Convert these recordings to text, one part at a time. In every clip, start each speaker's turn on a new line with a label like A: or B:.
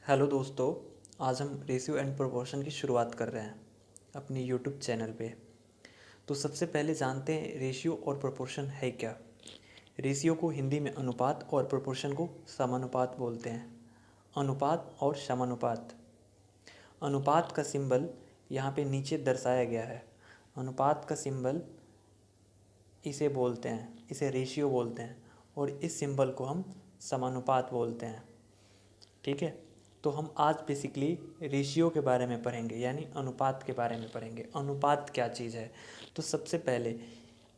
A: Hello दोस्तों। आज हम रेशियो एंड प्रोपोर्शन की शुरुआत कर रहे हैं अपनी यूट्यूब चैनल पे। तो सबसे पहले जानते हैं रेशियो और प्रोपोर्शन है क्या। रेशियो को हिंदी में अनुपात और प्रोपोर्शन को समानुपात बोलते हैं। अनुपात और समानुपात। अनुपात का सिंबल यहाँ पे नीचे दर्शाया गया है। अनुपात का सिंबल इसे बोलते हैं, इसे रेशियो बोलते हैं, और इस सिंबल को हम समानुपात बोलते हैं। ठीक है। तो हम आज बेसिकली रेशियो के बारे में पढ़ेंगे, यानी अनुपात के बारे में पढ़ेंगे। अनुपात क्या चीज़ है। तो सबसे पहले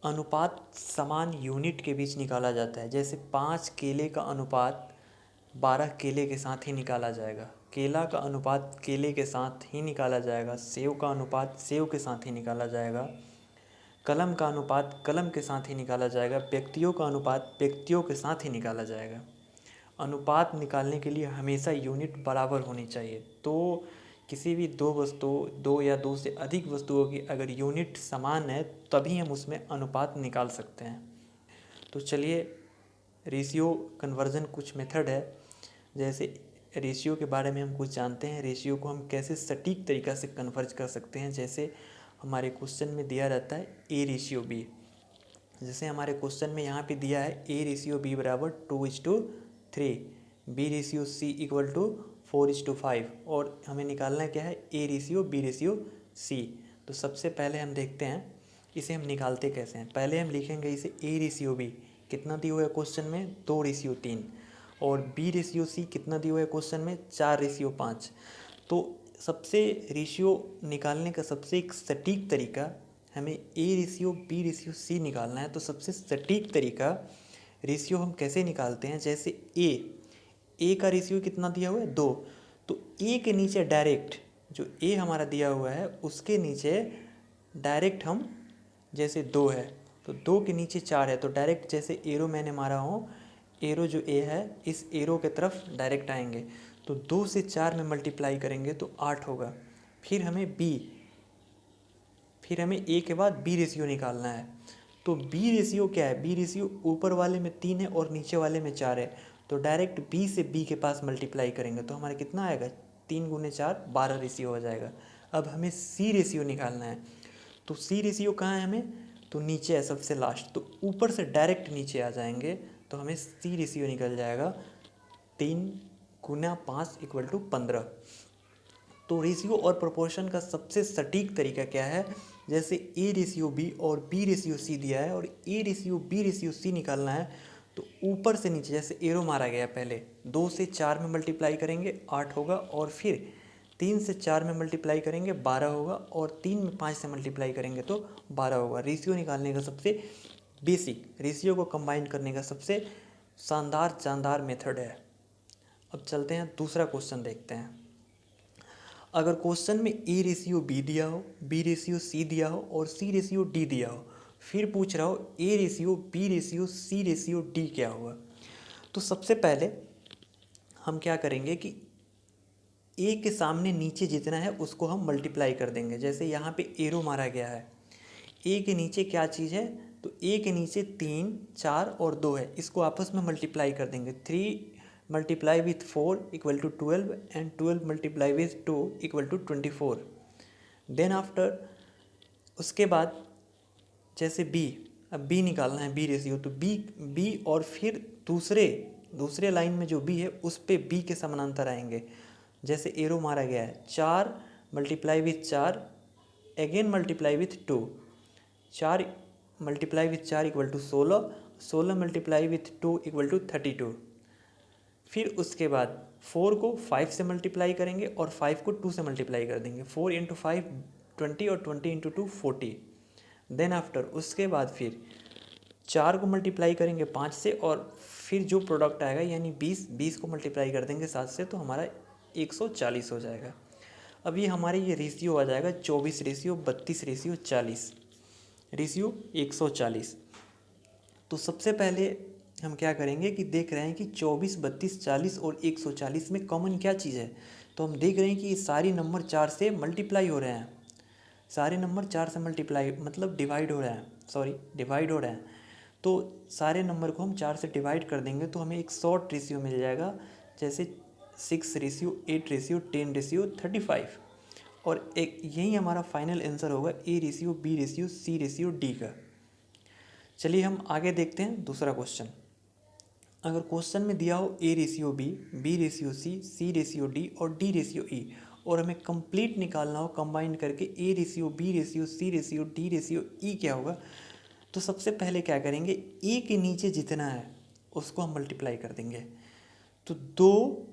A: अनुपात समान यूनिट के बीच निकाला जाता है। जैसे 5 केले का अनुपात 12 केले के साथ ही निकाला जाएगा। केला का अनुपात केले के साथ ही निकाला जाएगा। सेव का अनुपात सेव के साथ ही निकाला जाएगा। कलम का अनुपात कलम के साथ ही निकाला जाएगा। व्यक्तियों का अनुपात व्यक्तियों के साथ ही निकाला जाएगा। अनुपात निकालने के लिए हमेशा यूनिट बराबर होनी चाहिए। तो किसी भी दो या दो से अधिक वस्तुओं की अगर यूनिट समान है तभी हम उसमें अनुपात निकाल सकते हैं। तो चलिए, रेशियो कन्वर्जन कुछ मेथड है। जैसे रेशियो के बारे में हम कुछ जानते हैं। रेशियो को हम कैसे सटीक तरीक़ा से कन्वर्ज कर सकते हैं। जैसे हमारे क्वेश्चन में दिया रहता है ए रेशियो बी। जैसे हमारे क्वेश्चन में यहाँ पे दिया है ए रेशियो बी बराबर 2:3, B ratio C equal to 4:5, और हमें निकालना क्या है A ratio B ratio C. तो सबसे पहले हम देखते हैं इसे हम निकालते कैसे हैं। पहले हम लिखेंगे इसे ए रेशियो बी कितना दिया हुआ है क्वेश्चन में 2:3, और बी रेशियो सी कितना दिया हुआ है क्वेश्चन में 4:5। तो सबसे रेशियो निकालने का सबसे एक सटीक तरीका, हमें A ratio B ratio C निकालना है। तो सबसे सटीक तरीका रेशियो हम कैसे निकालते हैं। जैसे ए का रेशियो कितना दिया हुआ है 2, तो ए के नीचे डायरेक्ट जो ए हमारा दिया हुआ है उसके नीचे डायरेक्ट हम, जैसे 2 है तो 2 के नीचे 4 है, तो डायरेक्ट जैसे एरो मैंने मारा हो, एरो जो ए है इस एरो के तरफ डायरेक्ट आएंगे। तो 2 से 4 में मल्टीप्लाई करेंगे तो 8 होगा। फिर हमें ए के बाद बी रेशियो निकालना है। तो बी रेशियो क्या है, बी रेशियो ऊपर वाले में 3 है और नीचे वाले में 4 है। तो डायरेक्ट बी से बी के पास मल्टीप्लाई करेंगे तो हमारा कितना आएगा 3 × 4 12 रेशियो हो जाएगा। अब हमें सी रेशियो निकालना है। तो सी रेशियो कहाँ है हमें, तो नीचे है सबसे लास्ट। तो ऊपर से डायरेक्ट नीचे आ जाएंगे तो हमें सी रेशियो निकल जाएगा 3 × 5 = 15। तो रेशियो और प्रोपोर्शन का सबसे सटीक तरीका क्या है। जैसे ए रेशियो बी और बी रेशियो सी दिया है और A ratio B ratio C निकालना है, तो ऊपर से नीचे जैसे एरो मारा गया, पहले 2 से 4 में मल्टीप्लाई करेंगे 8 होगा, और फिर 3 से 4 में मल्टीप्लाई करेंगे 12 होगा, और 3 में 5 से मल्टीप्लाई करेंगे तो 12 होगा। रेशियो निकालने का सबसे बेसिक, रेशियो को कंबाइन करने का सबसे शानदार मेथड है। अब चलते हैं दूसरा क्वेश्चन देखते हैं। अगर क्वेश्चन में ए रेशियो बी दिया हो, बी रेशियो सी दिया हो और सी रेशियो डी दिया हो, फिर पूछ रहा हो A ratio B ratio C ratio D क्या होगा। तो सबसे पहले हम क्या करेंगे कि ए के सामने नीचे जितना है उसको हम मल्टीप्लाई कर देंगे। जैसे यहाँ पे एरो मारा गया है, ए के नीचे क्या चीज़ है, तो ए के नीचे 3, 4 और 2 है, इसको आपस में मल्टीप्लाई कर देंगे। 3 × 4 = 12 एंड 12 × 2 = 24। देन आफ्टर उसके बाद जैसे बी, अब बी निकालना है बी रेशियो, तो बी और फिर दूसरे लाइन में जो बी है उस पे बी के समानांतर आएंगे। जैसे एरो मारा गया है 4 × 4 अगेन मल्टीप्लाई विथ 2, 4 × 4 = 16, 16 × 2 = 32। फिर उसके बाद 4 को 5 से मल्टीप्लाई करेंगे और 5 को 2 से मल्टीप्लाई कर देंगे। 4 × 5 20 और 20 × 2 40। देन आफ्टर उसके बाद फिर 4 को मल्टीप्लाई करेंगे 5 से, और फिर जो प्रोडक्ट आएगा यानी 20 को मल्टीप्लाई कर देंगे 7 से, तो हमारा 140 हो जाएगा। अब ये हमारे ये रेशियो आ जाएगा 24 रेशियो 32 रेशियो 40 रेशियो 140। तो सबसे पहले हम क्या करेंगे कि देख रहे हैं कि 24, 32, 40 और 140 में कॉमन क्या चीज़ है। तो हम देख रहे हैं कि ये सारी नंबर 4 से मल्टीप्लाई हो रहे हैं। सारे नंबर 4 से मल्टीप्लाई मतलब डिवाइड हो रहे हैं। तो सारे नंबर को हम 4 से डिवाइड कर देंगे तो हमें एक शॉर्ट रेशियो मिल जाएगा। जैसे 6:8:10:35 और एक यही हमारा फाइनल आंसर होगा A:B:C:D का। चलिए हम आगे देखते हैं दूसरा क्वेश्चन। अगर क्वेश्चन में दिया हो A:B, B:C, C:D और D:E और हमें कंप्लीट निकालना हो कंबाइन करके A:B:C:D:E क्या होगा, तो सबसे पहले क्या करेंगे, ए के नीचे जितना है उसको हम मल्टीप्लाई कर देंगे। तो 2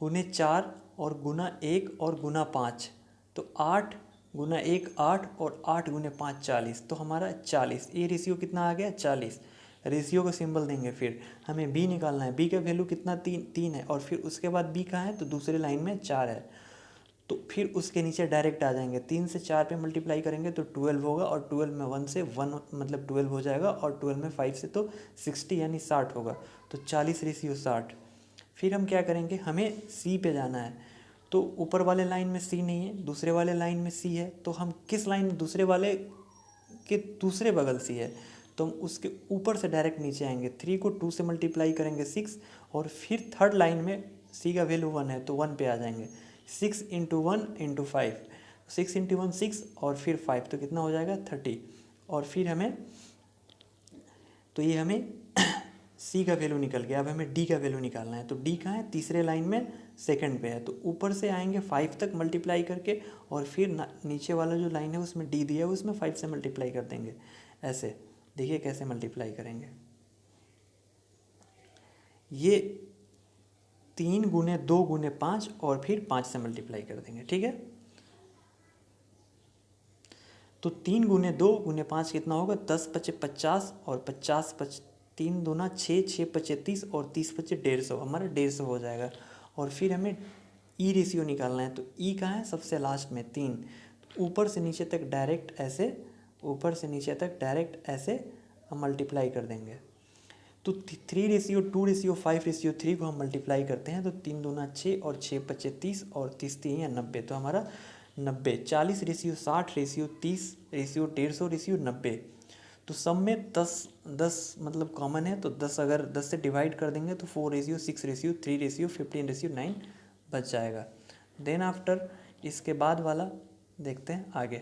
A: गुने 4 और गुना 1 और गुना 5, तो 8 गुना 1 8 और 8 गुने 5 40, तो हमारा 40। ये रेशियो कितना आ गया 40। रेशियो का सिंबल देंगे, फिर हमें बी निकालना है। बी का वैल्यू कितना 3 है और फिर उसके बाद बी कहाँ है, तो दूसरे लाइन में 4 है। तो फिर उसके नीचे डायरेक्ट आ जाएंगे, 3 से 4 पे मल्टीप्लाई करेंगे तो 12 होगा और 12 में 1 से 1 मतलब 12 हो जाएगा और 12 में 5 से तो 60 यानी 60 होगा। तो 40:60। फिर हम क्या करेंगे, हमें सी पे जाना है। तो ऊपर वाले लाइन में सी नहीं है, दूसरे वाले लाइन में सी है, तो हम किस लाइन, दूसरे वाले के दूसरे बगल सी है तो हम उसके ऊपर से डायरेक्ट नीचे आएंगे। 3 को 2 से मल्टीप्लाई करेंगे 6 और फिर थर्ड लाइन में सी का वैल्यू 1 है तो 1 पे आ जाएंगे। 6 × 1 × 5, 6 × 1 6 और फिर 5 तो कितना हो जाएगा 30। और फिर हमें तो ये हमें सी का वैल्यू निकल गया। अब हमें डी का वैल्यू निकालना है। तो डी कहाँ है, तीसरे लाइन में सेकंड पे है। तो ऊपर से आएंगे 5 तक मल्टीप्लाई करके और फिर नीचे वाला जो लाइन है उसमें डी दिया है उसमें 5 से मल्टीप्लाई कर देंगे। ऐसे देखिए कैसे मल्टीप्लाई करेंगे। ये 3 गुने 2 गुने 5 और फिर 5 से मल्टीप्लाई कर देंगे, ठीक है। तो 3 गुने 2 गुने 5 कितना होगा, 10 × 5 = 50 और 50 × 3 दूना 6, 6 × 5 = 30 और 30 × 5 = 150, हमारा 150 हो जाएगा। और फिर हमें ई रेशियो निकालना है। तो ई कहाँ है, सबसे लास्ट में 3। ऊपर से नीचे तक डायरेक्ट ऐसे, ऊपर से नीचे तक डायरेक्ट ऐसे हम मल्टीप्लाई कर देंगे। तो 3:2:5:3 को हम मल्टीप्लाई करते हैं तो 3 दूना 6 और 6 × 5 = 30 और 30 3 या 90, तो हमारा 90। 40:60 30 150 90। तो सब में 10 मतलब कॉमन है, तो 10 अगर 10 से डिवाइड कर देंगे तो 4:6:3:15:9 बच जाएगा। देन आफ्टर इसके बाद वाला देखते हैं आगे।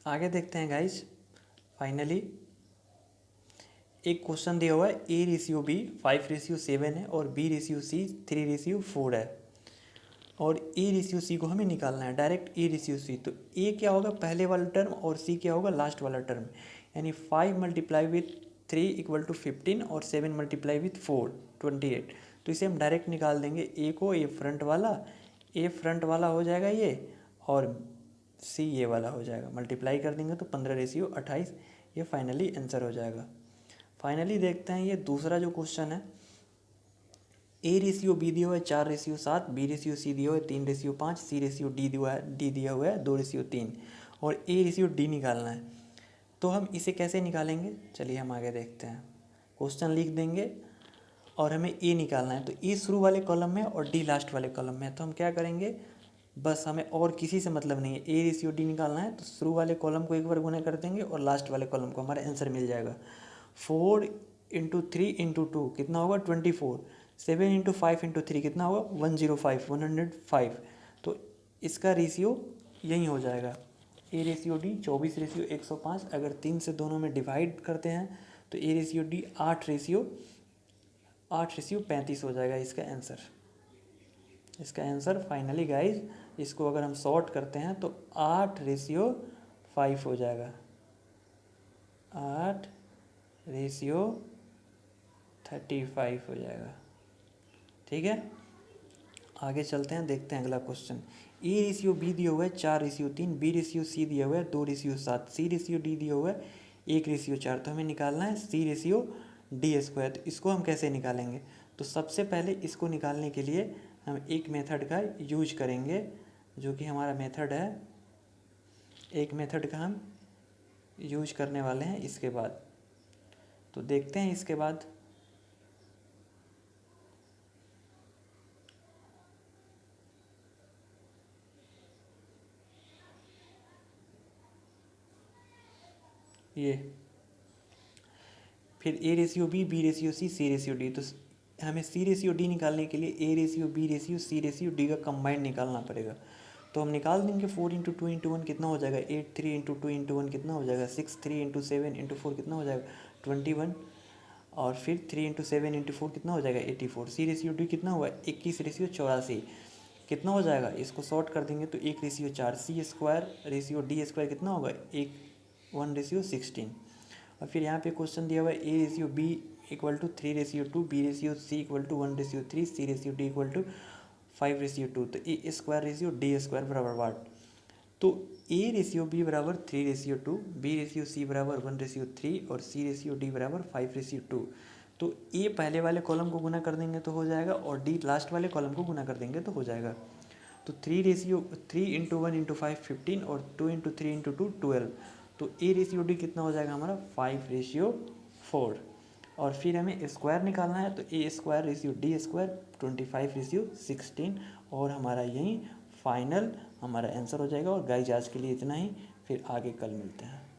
A: आगे देखते हैं गाइज। फाइनली एक क्वेश्चन दिया हुआ है A:B 5:7 है और B:C 3:4 है और A:C को हमें निकालना है डायरेक्ट A:C। तो A क्या होगा, पहले वाला टर्म, और C क्या होगा, लास्ट वाला टर्म। यानी 5 × 3 = 15 और 7 × 4 28। तो इसे हम डायरेक्ट निकाल देंगे। A को, A फ्रंट वाला हो जाएगा ये, और C ये वाला हो जाएगा। मल्टीप्लाई कर देंगे तो 15:28 ये फाइनली आंसर हो जाएगा। फाइनली देखते हैं ये दूसरा जो क्वेश्चन है। A:B दिया हुआ है 4:7, B:C दिया हुआ है 3:5, C:D दिया हुआ है 2:3 और A:D निकालना है। तो हम इसे कैसे निकालेंगे, चलिए हम आगे देखते हैं। क्वेश्चन लिख देंगे और हमें A निकालना है। तो A शुरू वाले कॉलम में और D लास्ट वाले कॉलम में। तो हम क्या करेंगे, बस हमें और किसी से मतलब नहीं है, A:D निकालना है। तो शुरू वाले कॉलम को एक बार गुना कर देंगे और लास्ट वाले कॉलम को, हमारा आंसर मिल जाएगा। 4 × 3 × 2 कितना होगा 24। 7 × 5 × 3 कितना होगा 105। तो इसका रेशियो यही हो जाएगा। A:D 24:105। अगर 3 से दोनों में डिवाइड करते हैं तो A:D 8:35 हो जाएगा इसका आंसर। इसका आंसर फाइनली गाइज, इसको अगर हम सॉर्ट करते हैं तो 8:5 हो जाएगा। 8:35 हो जाएगा, ठीक है। आगे चलते हैं, देखते हैं अगला क्वेश्चन। A:B दिया हुआ है 4:3, B:C दिया हुआ है 2:7, C:D दिया हुआ है 1:4। तो हमें निकालना है C:D²। तो इसको हम कैसे निकालेंगे, तो सबसे पहले इसको निकालने के लिए हम एक मेथड का यूज करेंगे, जो कि हमारा मेथड है। एक मेथड का हम यूज करने वाले हैं इसके बाद। तो देखते हैं इसके बाद। ये फिर A ratio B ratio C ratio D. तो हमें सी रेशियो डी निकालने के लिए A ratio B ratio C ratio D का कंबाइंड निकालना पड़ेगा। तो हम निकाल देंगे 4 × 2 × 1 कितना हो जाएगा 8 3 × 2 × 1 कितना हो जाएगा 6 3 × 7 × 4 कितना हो जाएगा 21 और फिर 3 × 7 × 4 कितना हो जाएगा 84। सी रेशियो डी कितना हुआ 21 रेशियो 84 कितना हो जाएगा, इसको शॉर्ट कर देंगे तो 1 रेशियो 4 सी स्क्वायर रेशियो डी स्क्वायर कितना होगा 1 रेशियो 16। और फिर यहाँ पे क्वेश्चन दिया हुआ है A ratio B equal to 3 ratio 2 B ratio C equal to 1 ratio 3 C ratio D equal to 5 ratio 2। तो A square ratio D square बराबर वाट। तो ए रेशियो बी बराबर 3 रेशियो 2 बी रेशियो सी बराबर 1 रेशियो 3 और सी ratio D बराबर 5 ratio 2। तो ए पहले वाले कॉलम को गुना कर देंगे तो हो जाएगा और डी लास्ट वाले कॉलम को गुना कर देंगे तो हो जाएगा। तो 3 × 1 × 5 15 और 2 × 3 × 2 12। तो ए रेशियो डी कितना हो जाएगा हमारा 5 रेशियो 4। और फिर हमें स्क्वायर निकालना है तो A square ratio D square 25 ratio 16 और हमारा यही फाइनल हमारा आंसर हो जाएगा। और गाइस आज के लिए इतना ही, फिर आगे कल मिलते हैं।